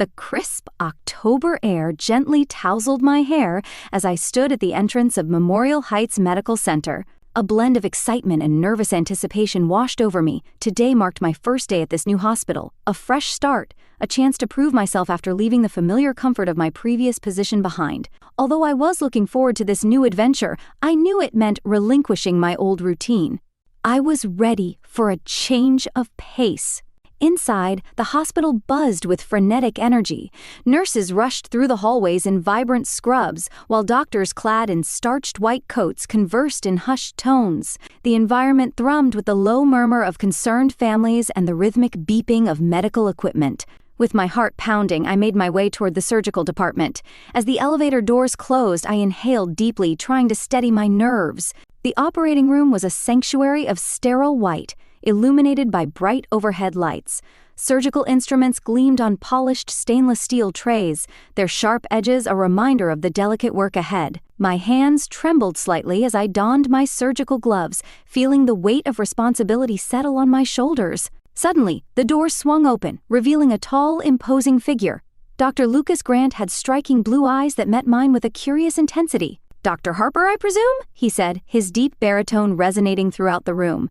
The crisp October air gently tousled my hair as I stood at the entrance of Memorial Heights Medical Center. A blend of excitement and nervous anticipation washed over me. Today marked my first day at this new hospital, a fresh start, a chance to prove myself after leaving the familiar comfort of my previous position behind. Although I was looking forward to this new adventure, I knew it meant relinquishing my old routine. I was ready for a change of pace. Inside, the hospital buzzed with frenetic energy. Nurses rushed through the hallways in vibrant scrubs, while doctors clad in starched white coats conversed in hushed tones. The environment thrummed with the low murmur of concerned families and the rhythmic beeping of medical equipment. With my heart pounding, I made my way toward the surgical department. As the elevator doors closed, I inhaled deeply, trying to steady my nerves. The operating room was a sanctuary of sterile white, illuminated by bright overhead lights. Surgical instruments gleamed on polished stainless steel trays, their sharp edges a reminder of the delicate work ahead. My hands trembled slightly as I donned my surgical gloves, feeling the weight of responsibility settle on my shoulders. Suddenly, the door swung open, revealing a tall, imposing figure. Dr. Lucas Grant had striking blue eyes that met mine with a curious intensity. "Dr. Harper, I presume?" he said, his deep baritone resonating throughout the room.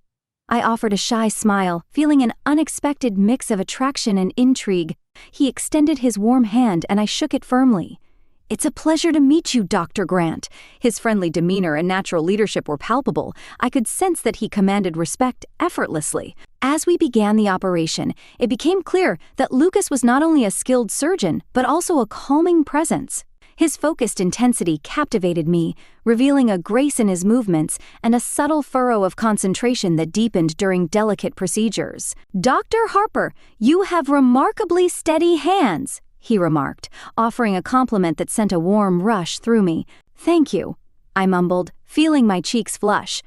I offered a shy smile, feeling an unexpected mix of attraction and intrigue. He extended his warm hand and I shook it firmly. "It's a pleasure to meet you, Dr. Grant." His friendly demeanor and natural leadership were palpable. I could sense that he commanded respect effortlessly. As we began the operation, it became clear that Lucas was not only a skilled surgeon, but also a calming presence. His focused intensity captivated me, revealing a grace in his movements and a subtle furrow of concentration that deepened during delicate procedures. "Dr. Harper, you have remarkably steady hands," he remarked, offering a compliment that sent a warm rush through me. "Thank you," I mumbled, feeling my cheeks flush.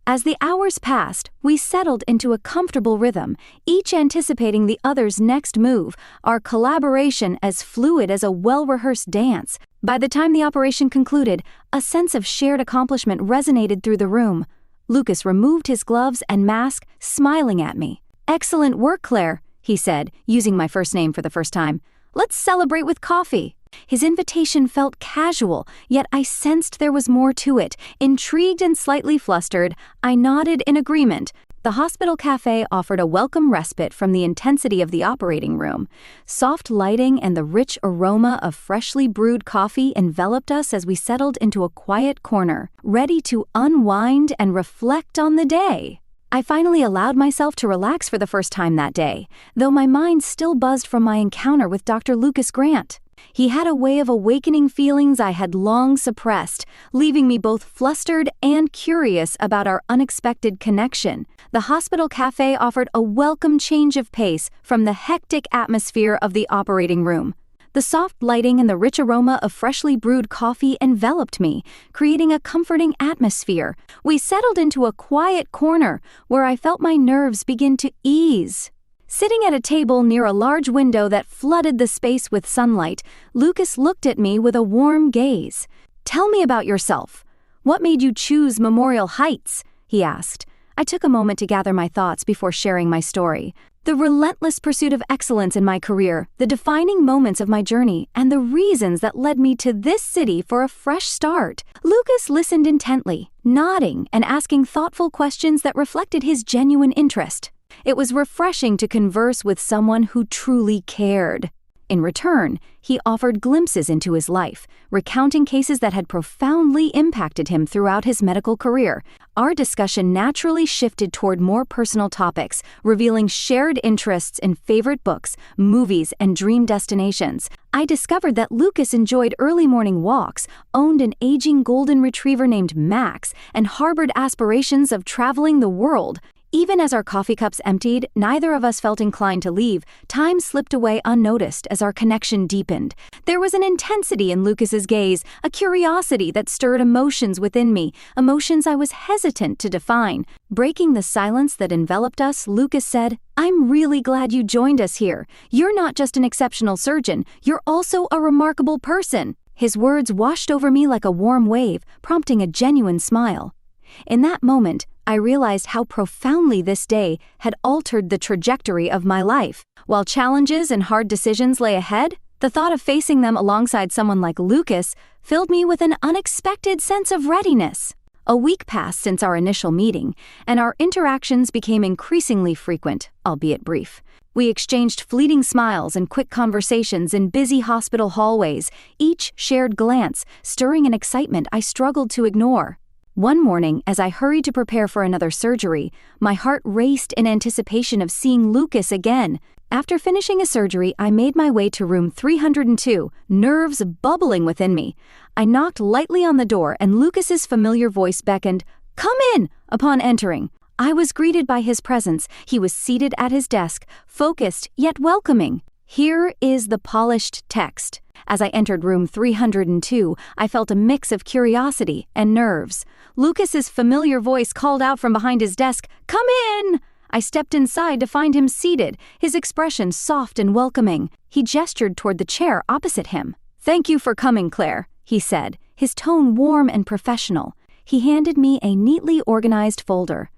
As the hours passed, we settled into a comfortable rhythm, each anticipating the other's next move, our collaboration as fluid as a well-rehearsed dance. By the time the operation concluded, a sense of shared accomplishment resonated through the room. Lucas removed his gloves and mask, smiling at me. "Excellent work, Claire," he said, using my first name for the first time. "Let's celebrate with coffee." His invitation felt casual, yet I sensed there was more to it. Intrigued and slightly flustered, I nodded in agreement. The hospital cafe offered a welcome respite from the intensity of the operating room. Soft lighting and the rich aroma of freshly brewed coffee enveloped us as we settled into a quiet corner, ready to unwind and reflect on the day. I finally allowed myself to relax for the first time that day, though my mind still buzzed from my encounter with Dr. Lucas Grant. He had a way of awakening feelings I had long suppressed, leaving me both flustered and curious about our unexpected connection. The hospital cafe offered a welcome change of pace from the hectic atmosphere of the operating room. The soft lighting and the rich aroma of freshly brewed coffee enveloped me, creating a comforting atmosphere. We settled into a quiet corner where I felt my nerves begin to ease. Sitting at a table near a large window that flooded the space with sunlight, Lucas looked at me with a warm gaze. "Tell me about yourself. What made you choose Memorial Heights?" he asked. I took a moment to gather my thoughts before sharing my story. The relentless pursuit of excellence in my career, the defining moments of my journey, and the reasons that led me to this city for a fresh start. Lucas listened intently, nodding and asking thoughtful questions that reflected his genuine interest. It was refreshing to converse with someone who truly cared. In return, he offered glimpses into his life, recounting cases that had profoundly impacted him throughout his medical career. Our discussion naturally shifted toward more personal topics, revealing shared interests in favorite books, movies, and dream destinations. I discovered that Lucas enjoyed early morning walks, owned an aging golden retriever named Max, and harbored aspirations of traveling the world. Even as our coffee cups emptied, neither of us felt inclined to leave. Time slipped away unnoticed as our connection deepened. There was an intensity in Lucas's gaze, a curiosity that stirred emotions within me, emotions I was hesitant to define. Breaking the silence that enveloped us, Lucas said, "I'm really glad you joined us here. You're not just an exceptional surgeon, you're also a remarkable person." His words washed over me like a warm wave, prompting a genuine smile. In that moment, I realized how profoundly this day had altered the trajectory of my life. While challenges and hard decisions lay ahead, The thought of facing them alongside someone like Lucas filled me with an unexpected sense of readiness. A week passed since our initial meeting, and our interactions became increasingly frequent, albeit brief. We exchanged fleeting smiles and quick conversations in busy hospital hallways, each shared glance stirring an excitement I struggled to ignore. One morning, as I hurried to prepare for another surgery, my heart raced in anticipation of seeing Lucas again. After finishing a surgery, I made my way to room 302, nerves bubbling within me. I knocked lightly on the door, and Lucas's familiar voice beckoned, "Come in!" upon entering. I was greeted by his presence. He was seated at his desk, focused yet welcoming. Here is the polished text. As I entered room 302, I felt a mix of curiosity and nerves. Lucas's familiar voice called out from behind his desk, "Come in!" I stepped inside to find him seated, his expression soft and welcoming. He gestured toward the chair opposite him. "Thank you for coming, Claire," he said, his tone warm and professional. He handed me a neatly organized folder.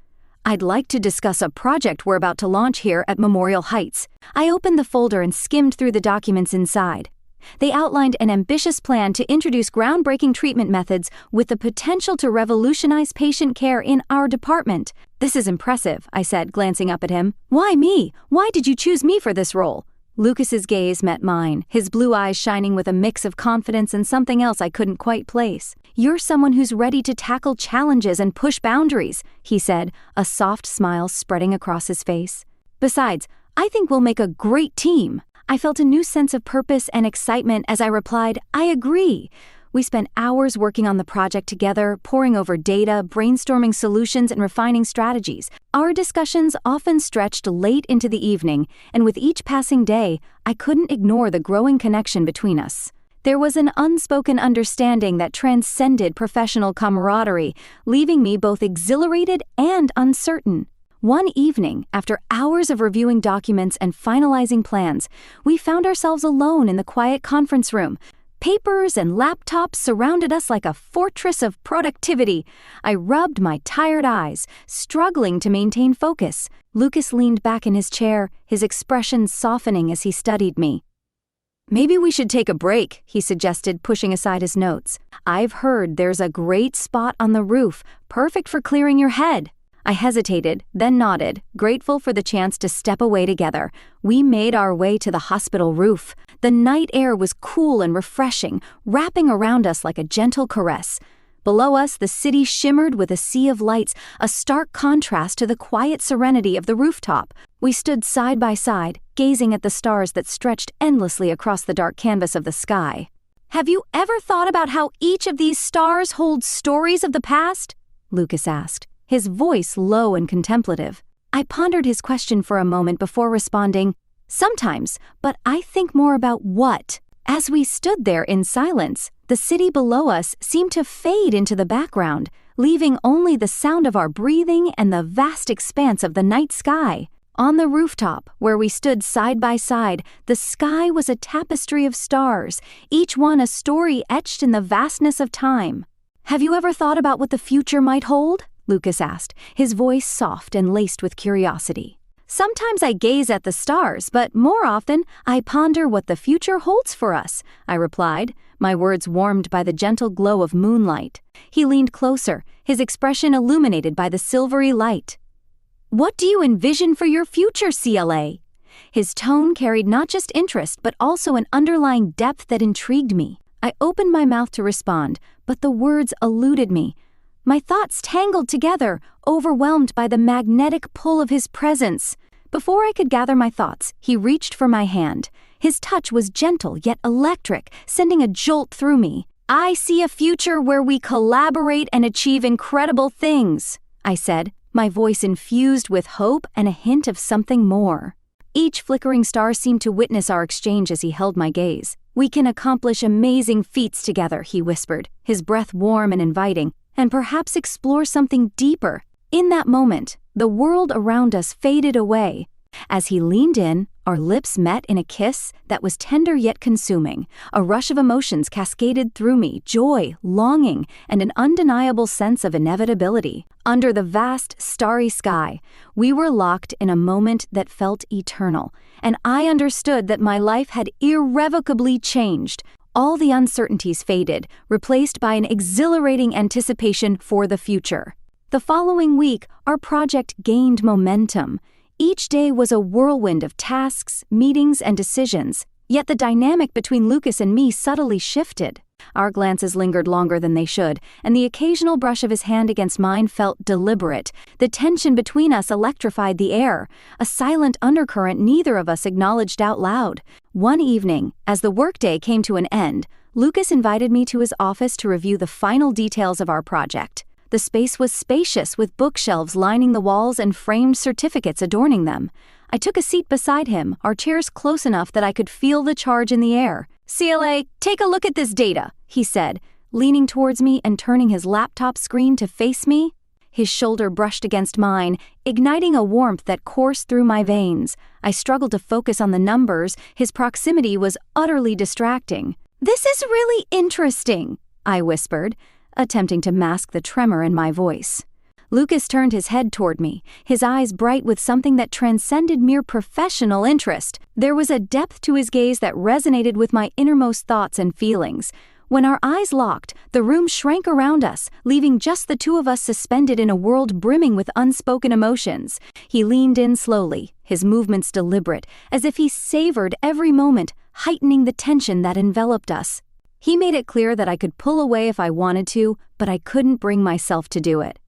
"I'd like to discuss a project we're about to launch here at Memorial Heights." I opened the folder and skimmed through the documents inside. They outlined an ambitious plan to introduce groundbreaking treatment methods with the potential to revolutionize patient care in our department. "This is impressive," I said, glancing up at him. "Why me? Why did you choose me for this role?" Lucas's gaze met mine, his blue eyes shining with a mix of confidence and something else I couldn't quite place. "You're someone who's ready to tackle challenges and push boundaries," he said, a soft smile spreading across his face. "Besides, I think we'll make a great team." I felt a new sense of purpose and excitement as I replied, "I agree." We spent hours working on the project together, poring over data, brainstorming solutions, and refining strategies. Our discussions often stretched late into the evening, and with each passing day, I couldn't ignore the growing connection between us. There was an unspoken understanding that transcended professional camaraderie, leaving me both exhilarated and uncertain. One evening, after hours of reviewing documents and finalizing plans, we found ourselves alone in the quiet conference room. Papers and laptops surrounded us like a fortress of productivity. I rubbed my tired eyes, struggling to maintain focus. Lucas leaned back in his chair, his expression softening as he studied me. "Maybe we should take a break," he suggested, pushing aside his notes. "I've heard there's a great spot on the roof, perfect for clearing your head." I hesitated, then nodded, grateful for the chance to step away together. We made our way to the hospital roof. The night air was cool and refreshing, wrapping around us like a gentle caress. Below us, the city shimmered with a sea of lights, a stark contrast to the quiet serenity of the rooftop. We stood side by side, gazing at the stars that stretched endlessly across the dark canvas of the sky. "Have you ever thought about how each of these stars holds stories of the past?" Lucas asked, his voice low and contemplative. I pondered his question for a moment before responding, "Sometimes, but I think more about what." As we stood there in silence, the city below us seemed to fade into the background, leaving only the sound of our breathing and the vast expanse of the night sky. On the rooftop, where we stood side by side, the sky was a tapestry of stars, each one a story etched in the vastness of time. "Have you ever thought about what the future might hold?" Lucas asked, his voice soft and laced with curiosity. "Sometimes I gaze at the stars, but more often I ponder what the future holds for us," I replied, my words warmed by the gentle glow of moonlight. He leaned closer, his expression illuminated by the silvery light. "What do you envision for your future, CLA?" His tone carried not just interest, but also an underlying depth that intrigued me. I opened my mouth to respond, but the words eluded me. My thoughts tangled together, overwhelmed by the magnetic pull of his presence. Before I could gather my thoughts, he reached for my hand. His touch was gentle yet electric, sending a jolt through me. "I see a future where we collaborate and achieve incredible things," I said, my voice infused with hope and a hint of something more. Each flickering star seemed to witness our exchange as he held my gaze. "We can accomplish amazing feats together," he whispered, his breath warm and inviting, "and perhaps explore something deeper." In that moment, the world around us faded away. As he leaned in, Our lips met in a kiss that was tender yet consuming. A rush of emotions cascaded through me: joy, longing, and an undeniable sense of inevitability. Under the vast, starry sky, we were locked in a moment that felt eternal, and I understood that my life had irrevocably changed. All the uncertainties faded, replaced by an exhilarating anticipation for the future. The following week, our project gained momentum. Each day was a whirlwind of tasks, meetings, and decisions, yet the dynamic between Lucas and me subtly shifted. Our glances lingered longer than they should, and the occasional brush of his hand against mine felt deliberate. The tension between us electrified the air, a silent undercurrent neither of us acknowledged out loud. One evening, as the workday came to an end, Lucas invited me to his office to review the final details of our project. The space was spacious, with bookshelves lining the walls and framed certificates adorning them. I took a seat beside him, our chairs close enough that I could feel the charge in the air. "CLA, take a look at this data," he said, leaning towards me and turning his laptop screen to face me. His shoulder brushed against mine, igniting a warmth that coursed through my veins. I struggled to focus on the numbers. His proximity was utterly distracting. "This is really interesting," I whispered, attempting to mask the tremor in my voice. Lucas turned his head toward me, his eyes bright with something that transcended mere professional interest. There was a depth to his gaze that resonated with my innermost thoughts and feelings. When our eyes locked, the room shrank around us, leaving just the two of us suspended in a world brimming with unspoken emotions. He leaned in slowly, his movements deliberate, as if he savored every moment, heightening the tension that enveloped us. He made it clear that I could pull away if I wanted to, but I couldn't bring myself to do it.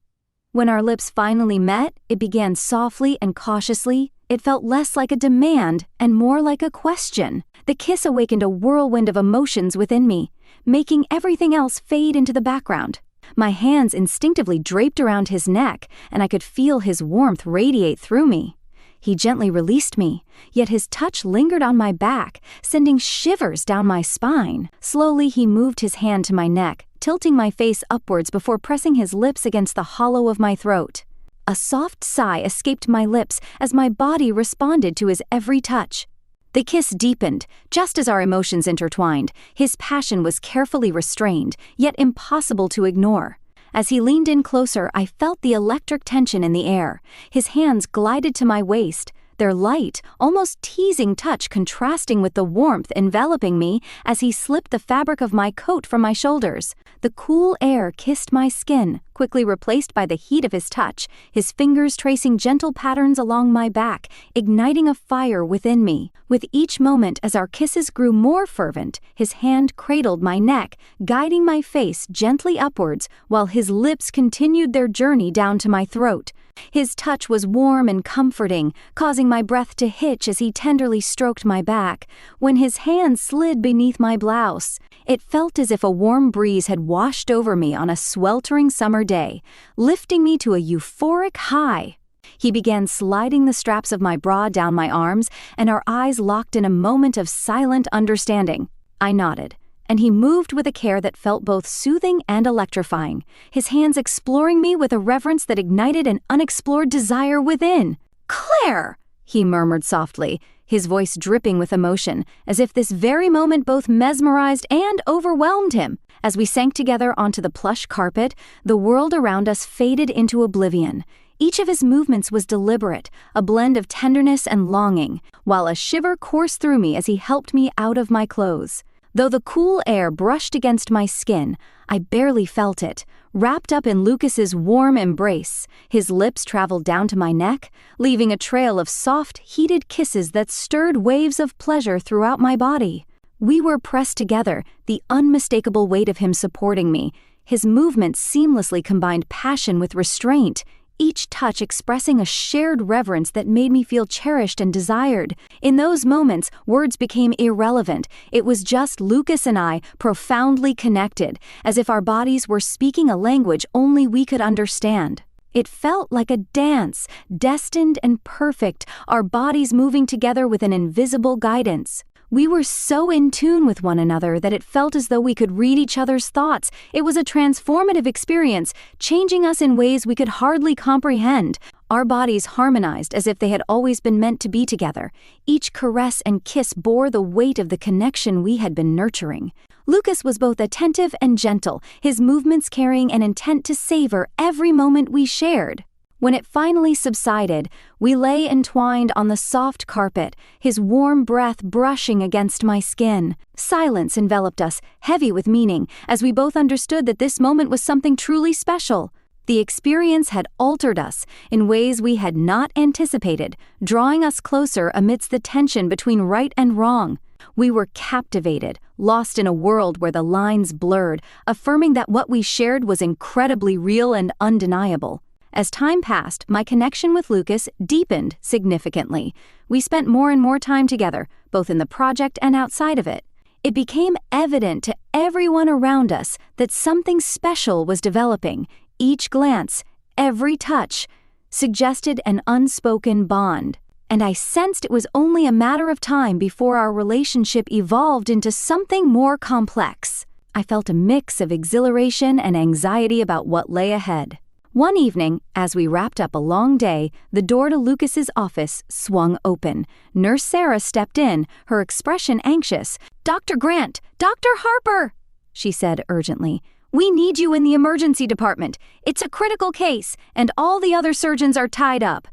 When our lips finally met, it began softly and cautiously. It felt less like a demand and more like a question. The kiss awakened a whirlwind of emotions within me, making everything else fade into the background. My hands instinctively draped around his neck, and I could feel his warmth radiate through me. He gently released me, yet his touch lingered on my back, sending shivers down my spine. Slowly he moved his hand to my neck, tilting my face upwards before pressing his lips against the hollow of my throat. A soft sigh escaped my lips as my body responded to his every touch. The kiss deepened, just as our emotions intertwined. His passion was carefully restrained, yet impossible to ignore. As he leaned in closer, I felt the electric tension in the air. His hands glided to my waist, their light, almost teasing touch contrasting with the warmth enveloping me as he slipped the fabric of my coat from my shoulders. The cool air kissed my skin, quickly replaced by the heat of his touch, his fingers tracing gentle patterns along my back, igniting a fire within me. With each moment as our kisses grew more fervent, his hand cradled my neck, guiding my face gently upwards, while his lips continued their journey down to my throat. His touch was warm and comforting, causing my breath to hitch as he tenderly stroked my back. When his hand slid beneath my blouse, it felt as if a warm breeze had washed over me on a sweltering summer day, lifting me to a euphoric high. He began sliding the straps of my bra down my arms, and our eyes locked in a moment of silent understanding. I nodded, and he moved with a care that felt both soothing and electrifying, his hands exploring me with a reverence that ignited an unexplored desire within. "Claire!" he murmured softly, his voice dripping with emotion, as if this very moment both mesmerized and overwhelmed him. As we sank together onto the plush carpet, the world around us faded into oblivion. Each of his movements was deliberate, a blend of tenderness and longing, while a shiver coursed through me as he helped me out of my clothes. Though the cool air brushed against my skin, I barely felt it. Wrapped up in Lucas's warm embrace, his lips traveled down to my neck, leaving a trail of soft, heated kisses that stirred waves of pleasure throughout my body. We were pressed together, the unmistakable weight of him supporting me. His movements seamlessly combined passion with restraint, each touch expressing a shared reverence that made me feel cherished and desired. In those moments, words became irrelevant. It was just Lucas and I, profoundly connected, as if our bodies were speaking a language only we could understand. It felt like a dance, destined and perfect, our bodies moving together with an invisible guidance. We were so in tune with one another that it felt as though we could read each other's thoughts. It was a transformative experience, changing us in ways we could hardly comprehend. Our bodies harmonized as if they had always been meant to be together. Each caress and kiss bore the weight of the connection we had been nurturing. Lucas was both attentive and gentle, his movements carrying an intent to savor every moment we shared. When it finally subsided, we lay entwined on the soft carpet, his warm breath brushing against my skin. Silence enveloped us, heavy with meaning, as we both understood that this moment was something truly special. The experience had altered us in ways we had not anticipated, drawing us closer amidst the tension between right and wrong. We were captivated, lost in a world where the lines blurred, affirming that what we shared was incredibly real and undeniable. As time passed, my connection with Lucas deepened significantly. We spent more and more time together, both in the project and outside of it. It became evident to everyone around us that something special was developing. Each glance, every touch, suggested an unspoken bond. And I sensed it was only a matter of time before our relationship evolved into something more complex. I felt a mix of exhilaration and anxiety about what lay ahead. One evening, as we wrapped up a long day, the door to Lucas's office swung open. Nurse Sarah stepped in, her expression anxious. "Dr. Grant! Dr. Harper!" she said urgently. "We need you in the emergency department. It's a critical case, and all the other surgeons are tied up."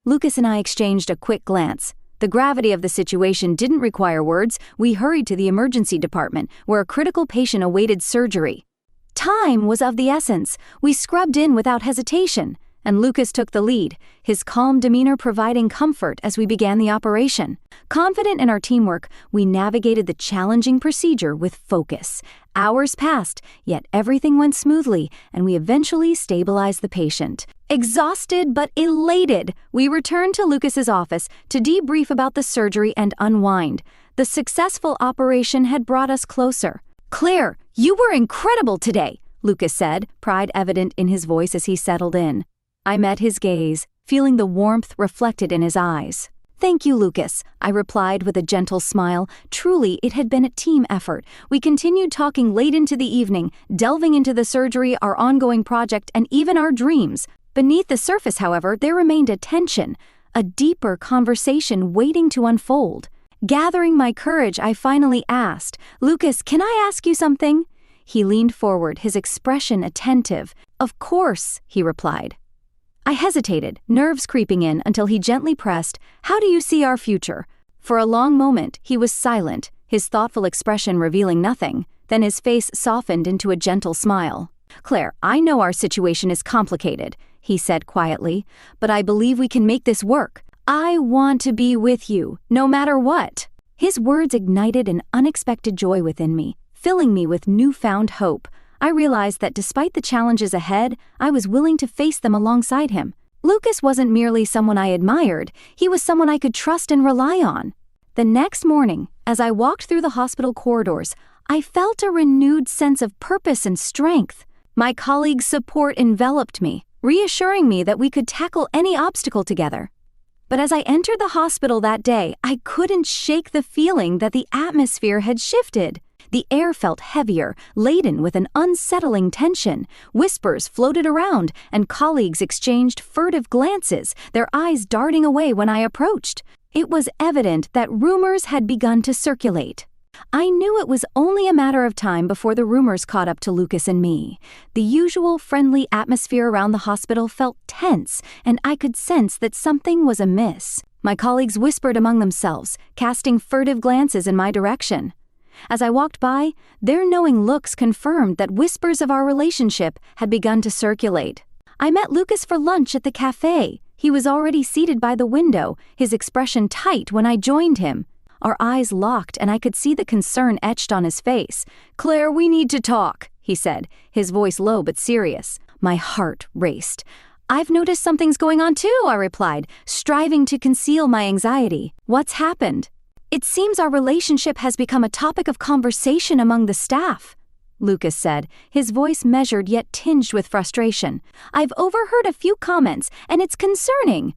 Lucas and I exchanged a quick glance. The gravity of the situation didn't require words. We hurried to the emergency department, where a critical patient awaited surgery. Time was of the essence. We scrubbed in without hesitation, and Lucas took the lead, his calm demeanor providing comfort as we began the operation. Confident in our teamwork, we navigated the challenging procedure with focus. Hours passed, yet everything went smoothly, and we eventually stabilized the patient. Exhausted but elated, we returned to Lucas's office to debrief about the surgery and unwind. The successful operation had brought us closer. "Claire, you were incredible today," Lucas said, pride evident in his voice as he settled in. I met his gaze, feeling the warmth reflected in his eyes. "Thank you, Lucas," I replied with a gentle smile. Truly, it had been a team effort. We continued talking late into the evening, delving into the surgery, our ongoing project, and even our dreams. Beneath the surface, however, there remained a tension, a deeper conversation waiting to unfold. Gathering my courage, I finally asked, "Lucas, can I ask you something?" He leaned forward, his expression attentive. "Of course," he replied. I hesitated, nerves creeping in, until he gently pressed, "How do you see our future?" For a long moment, he was silent, his thoughtful expression revealing nothing. Then his face softened into a gentle smile. "Claire, I know our situation is complicated," he said quietly, "but I believe we can make this work. I want to be with you, no matter what." His words ignited an unexpected joy within me, filling me with newfound hope. I realized that despite the challenges ahead, I was willing to face them alongside him. Lucas wasn't merely someone I admired, he was someone I could trust and rely on. The next morning, as I walked through the hospital corridors, I felt a renewed sense of purpose and strength. My colleagues' support enveloped me, reassuring me that we could tackle any obstacle together. But as I entered the hospital that day, I couldn't shake the feeling that the atmosphere had shifted. The air felt heavier, laden with an unsettling tension. Whispers floated around, and colleagues exchanged furtive glances, their eyes darting away when I approached. It was evident that rumors had begun to circulate. I knew it was only a matter of time before the rumors caught up to Lucas and me. The usual friendly atmosphere around the hospital felt tense, and I could sense that something was amiss. My colleagues whispered among themselves, casting furtive glances in my direction. As I walked by, their knowing looks confirmed that whispers of our relationship had begun to circulate. I met Lucas for lunch at the cafe. He was already seated by the window, his expression tight when I joined him. Our eyes locked, and I could see the concern etched on his face. "Claire, we need to talk," he said, his voice low but serious. My heart raced. "I've noticed something's going on too," I replied, striving to conceal my anxiety. "What's happened?" "It seems our relationship has become a topic of conversation among the staff," Lucas said, his voice measured yet tinged with frustration. "I've overheard a few comments, and it's concerning."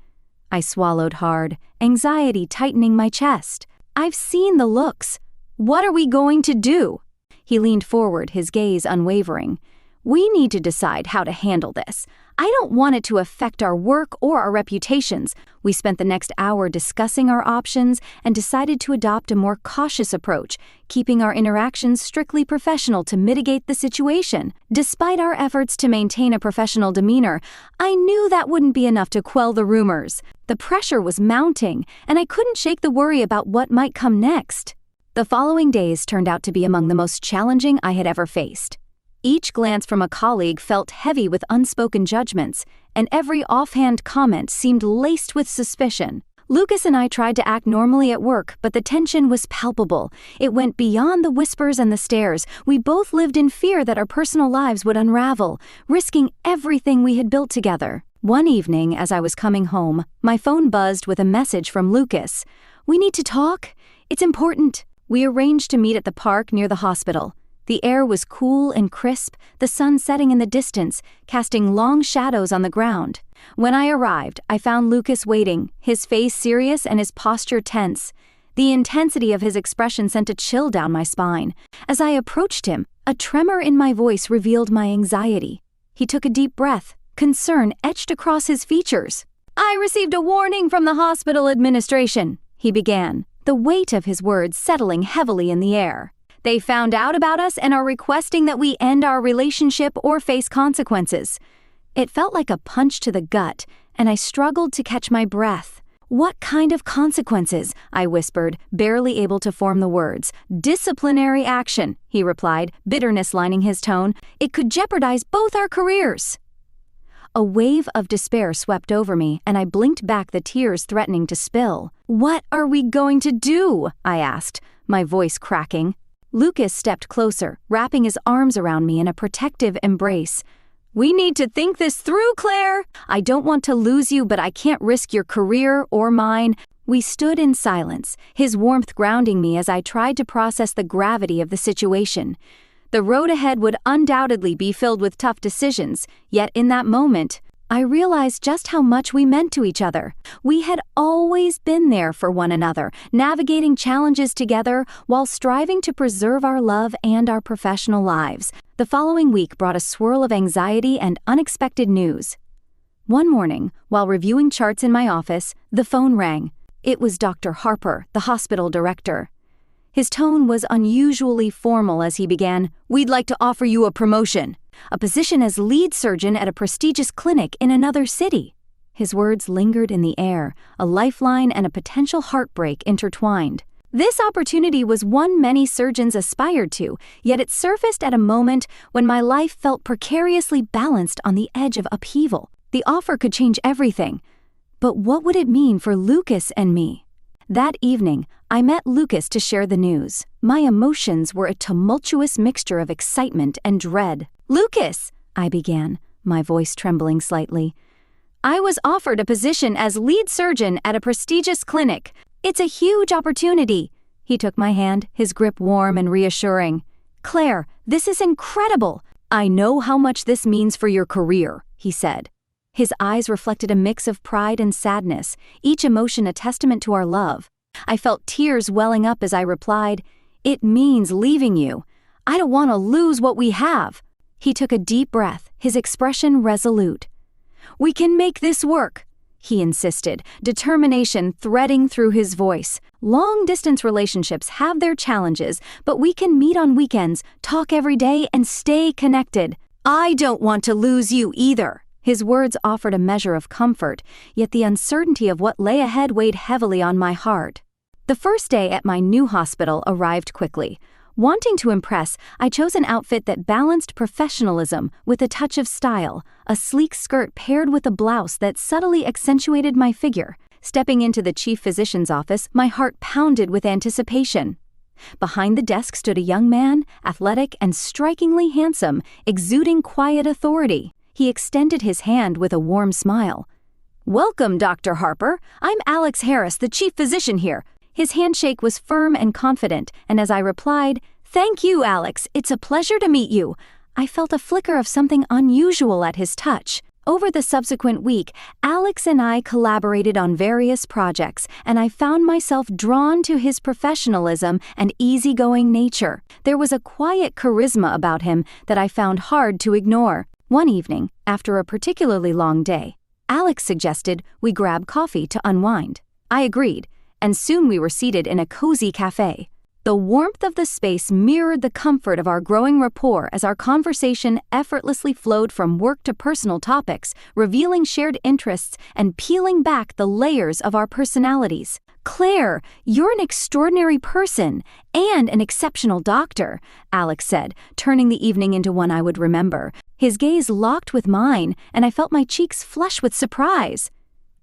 I swallowed hard, anxiety tightening my chest. I've seen the looks. What are we going to do?" He leaned forward, his gaze unwavering. "We need to decide how to handle this. I don't want it to affect our work or our reputations." We spent the next hour discussing our options and decided to adopt a more cautious approach, keeping our interactions strictly professional to mitigate the situation. Despite our efforts to maintain a professional demeanor, I knew that wouldn't be enough to quell the rumors. The pressure was mounting, and I couldn't shake the worry about what might come next. The following days turned out to be among the most challenging I had ever faced. Each glance from a colleague felt heavy with unspoken judgments, and every offhand comment seemed laced with suspicion. Lucas and I tried to act normally at work, but the tension was palpable. It went beyond the whispers and the stares. We both lived in fear that our personal lives would unravel, risking everything we had built together. One evening, as I was coming home, my phone buzzed with a message from Lucas. "We need to talk. It's important." We arranged to meet at the park near the hospital. The air was cool and crisp, the sun setting in the distance, casting long shadows on the ground. When I arrived, I found Lucas waiting, his face serious and his posture tense. The intensity of his expression sent a chill down my spine. As I approached him, a tremor in my voice revealed my anxiety. He took a deep breath, concern etched across his features. "I received a warning from the hospital administration," he began, the weight of his words settling heavily in the air. "They found out about us and are requesting that we end our relationship or face consequences." It felt like a punch to the gut, and I struggled to catch my breath. "What kind of consequences?" I whispered, barely able to form the words. "Disciplinary action," he replied, bitterness lining his tone. "It could jeopardize both our careers." A wave of despair swept over me, and I blinked back, the tears threatening to spill. "What are we going to do?" I asked, my voice cracking. Lucas stepped closer, wrapping his arms around me in a protective embrace. "We need to think this through, Claire. I don't want to lose you, but I can't risk your career or mine." We stood in silence, his warmth grounding me as I tried to process the gravity of the situation. The road ahead would undoubtedly be filled with tough decisions, yet in that moment, I realized just how much we meant to each other. We had always been there for one another, navigating challenges together while striving to preserve our love and our professional lives. The following week brought a swirl of anxiety and unexpected news. One morning, while reviewing charts in my office, the phone rang. It was Dr. Harper, the hospital director. His tone was unusually formal as he began, "We'd like to offer you a promotion. A position as lead surgeon at a prestigious clinic in another city." His words lingered in the air, a lifeline and a potential heartbreak intertwined. This opportunity was one many surgeons aspired to, yet it surfaced at a moment when my life felt precariously balanced on the edge of upheaval. The offer could change everything. But what would it mean for Lucas and me? That evening, I met Lucas to share the news. My emotions were a tumultuous mixture of excitement and dread. "Lucas," I began, my voice trembling slightly, "I was offered a position as lead surgeon at a prestigious clinic. It's a huge opportunity." He took my hand, his grip warm and reassuring. "Claire, this is incredible. I know how much this means for your career," he said. His eyes reflected a mix of pride and sadness, each emotion a testament to our love. I felt tears welling up as I replied, "It means leaving you. I don't want to lose what we have." He took a deep breath, his expression resolute. "We can make this work," he insisted, determination threading through his voice. "Long-distance relationships have their challenges, but we can meet on weekends, talk every day, and stay connected. I don't want to lose you either." His words offered a measure of comfort, yet the uncertainty of what lay ahead weighed heavily on my heart. The first day at my new hospital arrived quickly. Wanting to impress, I chose an outfit that balanced professionalism with a touch of style, a sleek skirt paired with a blouse that subtly accentuated my figure. Stepping into the chief physician's office, my heart pounded with anticipation. Behind the desk stood a young man, athletic and strikingly handsome, exuding quiet authority. He extended his hand with a warm smile. "Welcome, Dr. Harper. I'm Alex Harris, the chief physician here." His handshake was firm and confident, and as I replied, "Thank you, Alex. It's a pleasure to meet you," I felt a flicker of something unusual at his touch. Over the subsequent week, Alex and I collaborated on various projects, and I found myself drawn to his professionalism and easygoing nature. There was a quiet charisma about him that I found hard to ignore. One evening, after a particularly long day, Alex suggested we grab coffee to unwind. I agreed, and soon we were seated in a cozy cafe. The warmth of the space mirrored the comfort of our growing rapport as our conversation effortlessly flowed from work to personal topics, revealing shared interests and peeling back the layers of our personalities. "Claire, you're an extraordinary person and an exceptional doctor," Alex said, turning the evening into one I would remember. His gaze locked with mine, and I felt my cheeks flush with surprise.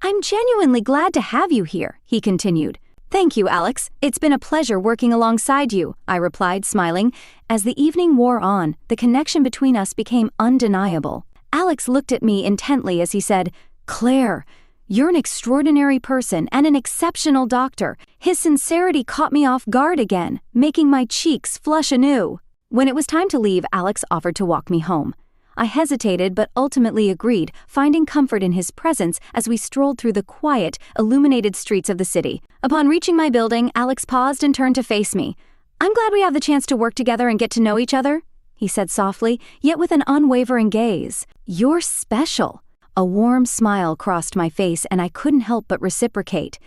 "I'm genuinely glad to have you here," he continued. "Thank you, Alex. It's been a pleasure working alongside you," I replied, smiling. As the evening wore on, the connection between us became undeniable. Alex looked at me intently as he said, "Claire, you're an extraordinary person and an exceptional doctor." His sincerity caught me off guard again, making my cheeks flush anew. When it was time to leave, Alex offered to walk me home. I hesitated but ultimately agreed, finding comfort in his presence as we strolled through the quiet, illuminated streets of the city. Upon reaching my building, Alex paused and turned to face me. "I'm glad we have the chance to work together and get to know each other," he said softly, yet with an unwavering gaze. "You're special." A warm smile crossed my face and I couldn't help but reciprocate.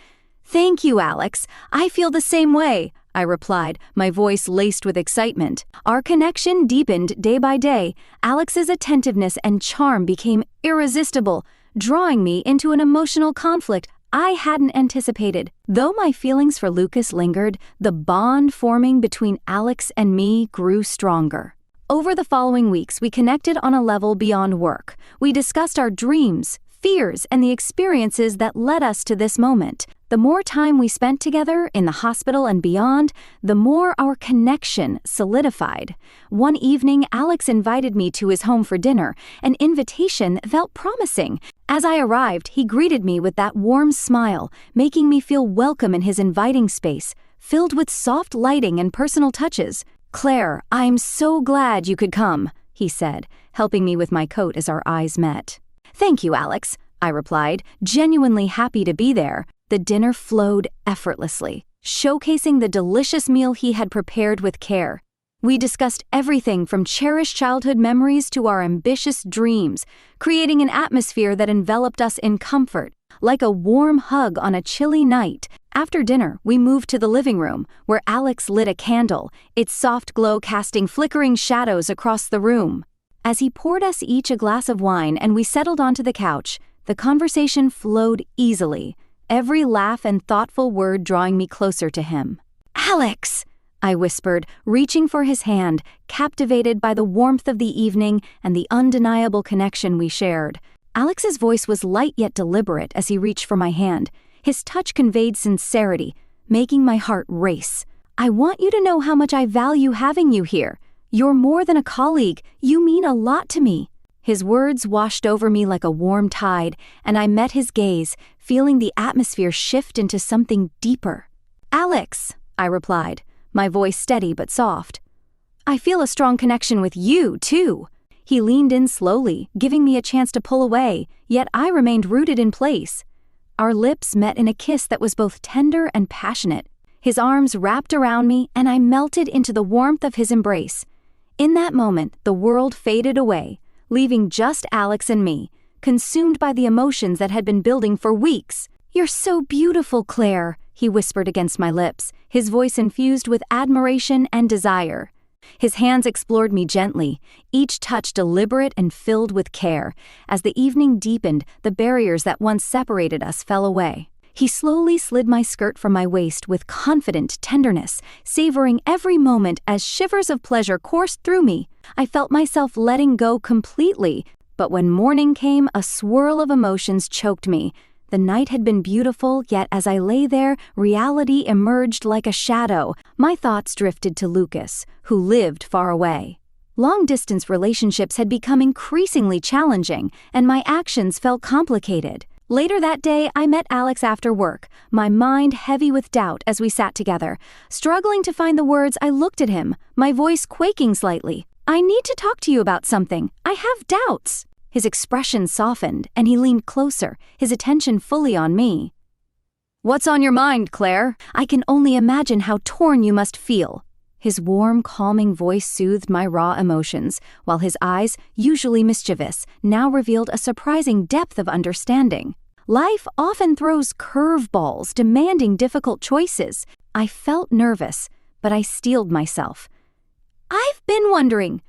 "Thank you, Alex. I feel the same way," I replied, my voice laced with excitement. Our connection deepened day by day. Alex's attentiveness and charm became irresistible, drawing me into an emotional conflict I hadn't anticipated. Though my feelings for Lucas lingered, the bond forming between Alex and me grew stronger. Over the following weeks, we connected on a level beyond work. We discussed our dreams, fears, and the experiences that led us to this moment. The more time we spent together in the hospital and beyond, the more our connection solidified. One evening, Alex invited me to his home for dinner, an invitation that felt promising. As I arrived, he greeted me with that warm smile, making me feel welcome in his inviting space, filled with soft lighting and personal touches. "Claire, I'm so glad you could come," he said, helping me with my coat as our eyes met. "Thank you, Alex," I replied, genuinely happy to be there. The dinner flowed effortlessly, showcasing the delicious meal he had prepared with care. We discussed everything from cherished childhood memories to our ambitious dreams, creating an atmosphere that enveloped us in comfort, like a warm hug on a chilly night. After dinner, we moved to the living room, where Alex lit a candle, its soft glow casting flickering shadows across the room. As he poured us each a glass of wine and we settled onto the couch, the conversation flowed easily, every laugh and thoughtful word drawing me closer to him. "Alex!" I whispered, reaching for his hand, captivated by the warmth of the evening and the undeniable connection we shared. Alex's voice was light yet deliberate as he reached for my hand. His touch conveyed sincerity, making my heart race. "I want you to know how much I value having you here. You're more than a colleague. You mean a lot to me." His words washed over me like a warm tide, and I met his gaze, feeling the atmosphere shift into something deeper. "Alex," I replied, my voice steady but soft. "I feel a strong connection with you, too." He leaned in slowly, giving me a chance to pull away, yet I remained rooted in place. Our lips met in a kiss that was both tender and passionate. His arms wrapped around me, and I melted into the warmth of his embrace. In that moment, the world faded away, leaving just Alex and me, consumed by the emotions that had been building for weeks. "You're so beautiful, Claire," he whispered against my lips, his voice infused with admiration and desire. His hands explored me gently, each touch deliberate and filled with care. As the evening deepened, the barriers that once separated us fell away. He slowly slid my skirt from my waist with confident tenderness, savoring every moment as shivers of pleasure coursed through me. I felt myself letting go completely, but when morning came, a swirl of emotions choked me. The night had been beautiful, yet as I lay there, reality emerged like a shadow. My thoughts drifted to Lucas, who lived far away. Long-distance relationships had become increasingly challenging, and my actions felt complicated. Later that day, I met Alex after work, my mind heavy with doubt as we sat together. Struggling to find the words, I looked at him, my voice quaking slightly. "I need to talk to you about something. I have doubts." His expression softened, and he leaned closer, his attention fully on me. "What's on your mind, Claire? I can only imagine how torn you must feel." His warm, calming voice soothed my raw emotions, while his eyes, usually mischievous, now revealed a surprising depth of understanding. Life often throws curveballs, demanding difficult choices. I felt nervous, but I steeled myself. "I've been wondering.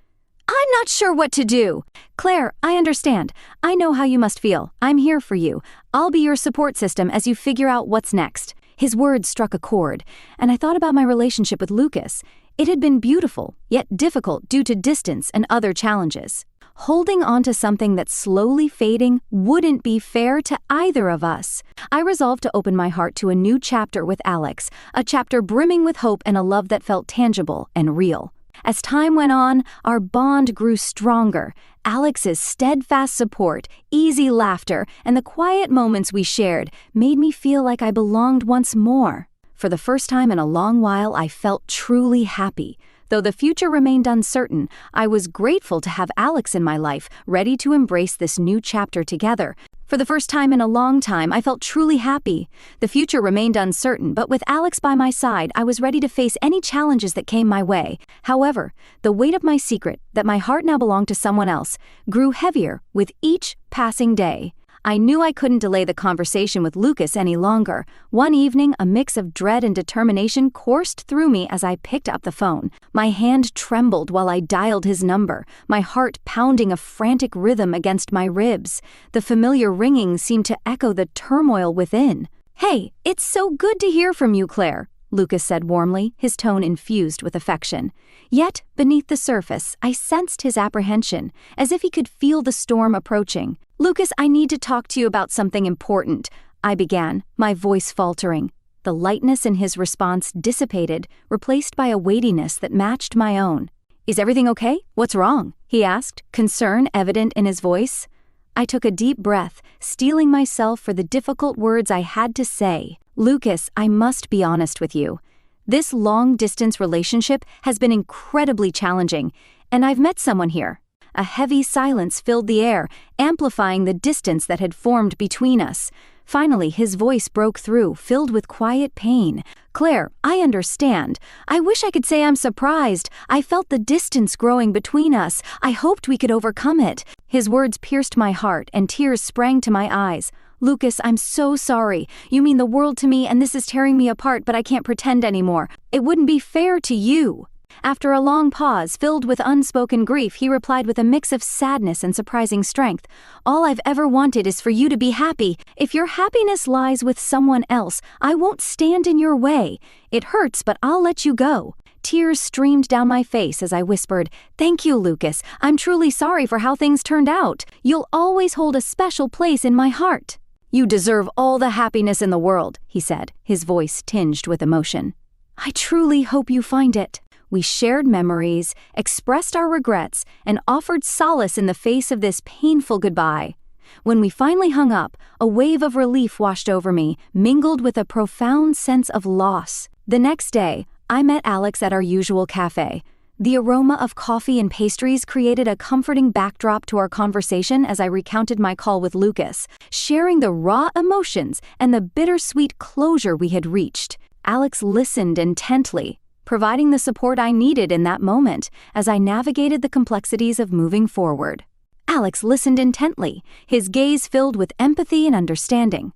I'm not sure what to do." "Claire, I understand. I know how you must feel. I'm here for you. I'll be your support system as you figure out what's next." His words struck a chord, and I thought about my relationship with Lucas. It had been beautiful, yet difficult due to distance and other challenges. Holding on to something that's slowly fading wouldn't be fair to either of us. I resolved to open my heart to a new chapter with Alex, a chapter brimming with hope and a love that felt tangible and real. As time went on, our bond grew stronger. Alex's steadfast support, easy laughter, and the quiet moments we shared made me feel like I belonged once more. For the first time in a long while, I felt truly happy. Though the future remained uncertain, I was grateful to have Alex in my life, ready to embrace this new chapter together. For the first time in a long time, I felt truly happy. The future remained uncertain, but with Alex by my side, I was ready to face any challenges that came my way. However, the weight of my secret, that my heart now belonged to someone else, grew heavier with each passing day. I knew I couldn't delay the conversation with Lucas any longer. One evening, a mix of dread and determination coursed through me as I picked up the phone. My hand trembled while I dialed his number, my heart pounding a frantic rhythm against my ribs. The familiar ringing seemed to echo the turmoil within. "Hey, it's so good to hear from you, Claire," Lucas said warmly, his tone infused with affection. Yet, beneath the surface, I sensed his apprehension, as if he could feel the storm approaching. "Lucas, I need to talk to you about something important," I began, my voice faltering. The lightness in his response dissipated, replaced by a weightiness that matched my own. "Is everything okay? What's wrong?" he asked, concern evident in his voice. I took a deep breath, steeling myself for the difficult words I had to say. "Lucas, I must be honest with you. This long-distance relationship has been incredibly challenging, and I've met someone here." A heavy silence filled the air, amplifying the distance that had formed between us. Finally, his voice broke through, filled with quiet pain. "Claire, I understand. I wish I could say I'm surprised. I felt the distance growing between us. I hoped we could overcome it." His words pierced my heart, and tears sprang to my eyes. "Lucas, I'm so sorry. You mean the world to me, and this is tearing me apart, but I can't pretend anymore. It wouldn't be fair to you." After a long pause filled with unspoken grief, he replied with a mix of sadness and surprising strength. "All I've ever wanted is for you to be happy. If your happiness lies with someone else, I won't stand in your way. It hurts, but I'll let you go." Tears streamed down my face as I whispered, "Thank you, Lucas. I'm truly sorry for how things turned out. You'll always hold a special place in my heart." "You deserve all the happiness in the world," he said, his voice tinged with emotion. "I truly hope you find it." We shared memories, expressed our regrets, and offered solace in the face of this painful goodbye. When we finally hung up, a wave of relief washed over me, mingled with a profound sense of loss. The next day, I met Alex at our usual cafe. The aroma of coffee and pastries created a comforting backdrop to our conversation as I recounted my call with Lucas, sharing the raw emotions and the bittersweet closure we had reached. Alex listened intently, providing the support I needed in that moment as I navigated the complexities of moving forward. Alex listened intently, his gaze filled with empathy and understanding.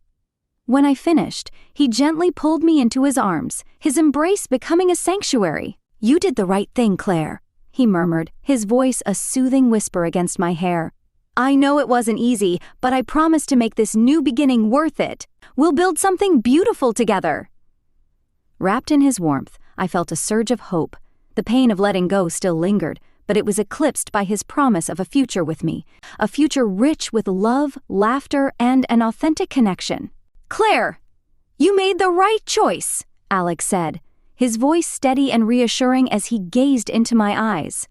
When I finished, he gently pulled me into his arms, his embrace becoming a sanctuary. "You did the right thing, Claire," he murmured, his voice a soothing whisper against my hair. "I know it wasn't easy, but I promise to make this new beginning worth it. We'll build something beautiful together." Wrapped in his warmth, I felt a surge of hope. The pain of letting go still lingered, but it was eclipsed by his promise of a future with me, a future rich with love, laughter, and an authentic connection. "Claire, you made the right choice," Alex said, his voice steady and reassuring as he gazed into my eyes.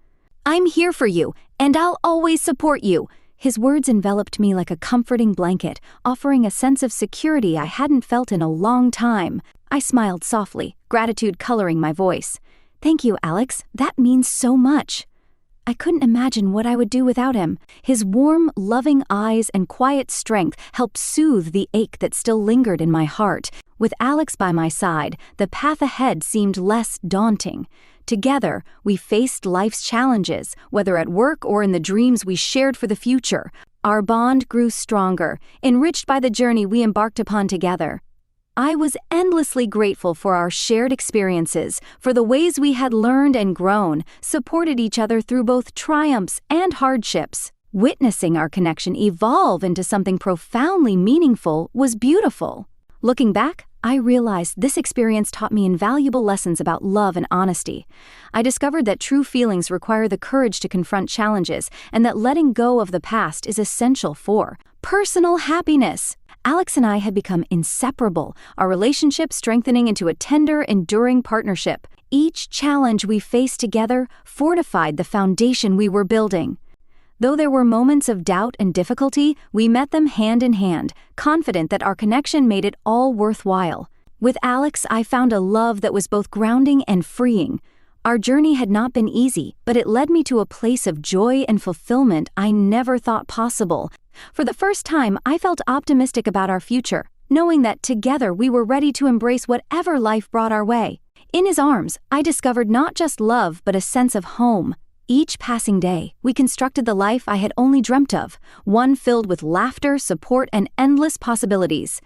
"I'm here for you, and I'll always support you." His words enveloped me like a comforting blanket, offering a sense of security I hadn't felt in a long time. I smiled softly, gratitude coloring my voice. "Thank you, Alex. That means so much." I couldn't imagine what I would do without him. His warm, loving eyes and quiet strength helped soothe the ache that still lingered in my heart. With Alex by my side, the path ahead seemed less daunting. Together, we faced life's challenges, whether at work or in the dreams we shared for the future. Our bond grew stronger, enriched by the journey we embarked upon together. I was endlessly grateful for our shared experiences, for the ways we had learned and grown, supported each other through both triumphs and hardships. Witnessing our connection evolve into something profoundly meaningful was beautiful. Looking back, I realized this experience taught me invaluable lessons about love and honesty. I discovered that true feelings require the courage to confront challenges and that letting go of the past is essential for personal happiness. Alex and I had become inseparable, our relationship strengthening into a tender, enduring partnership. Each challenge we faced together fortified the foundation we were building. Though there were moments of doubt and difficulty, we met them hand in hand, confident that our connection made it all worthwhile. With Alex, I found a love that was both grounding and freeing. Our journey had not been easy, but it led me to a place of joy and fulfillment I never thought possible. For the first time, I felt optimistic about our future, knowing that together we were ready to embrace whatever life brought our way. In his arms, I discovered not just love, but a sense of home. Each passing day, we constructed the life I had only dreamt of, one filled with laughter, support, and endless possibilities.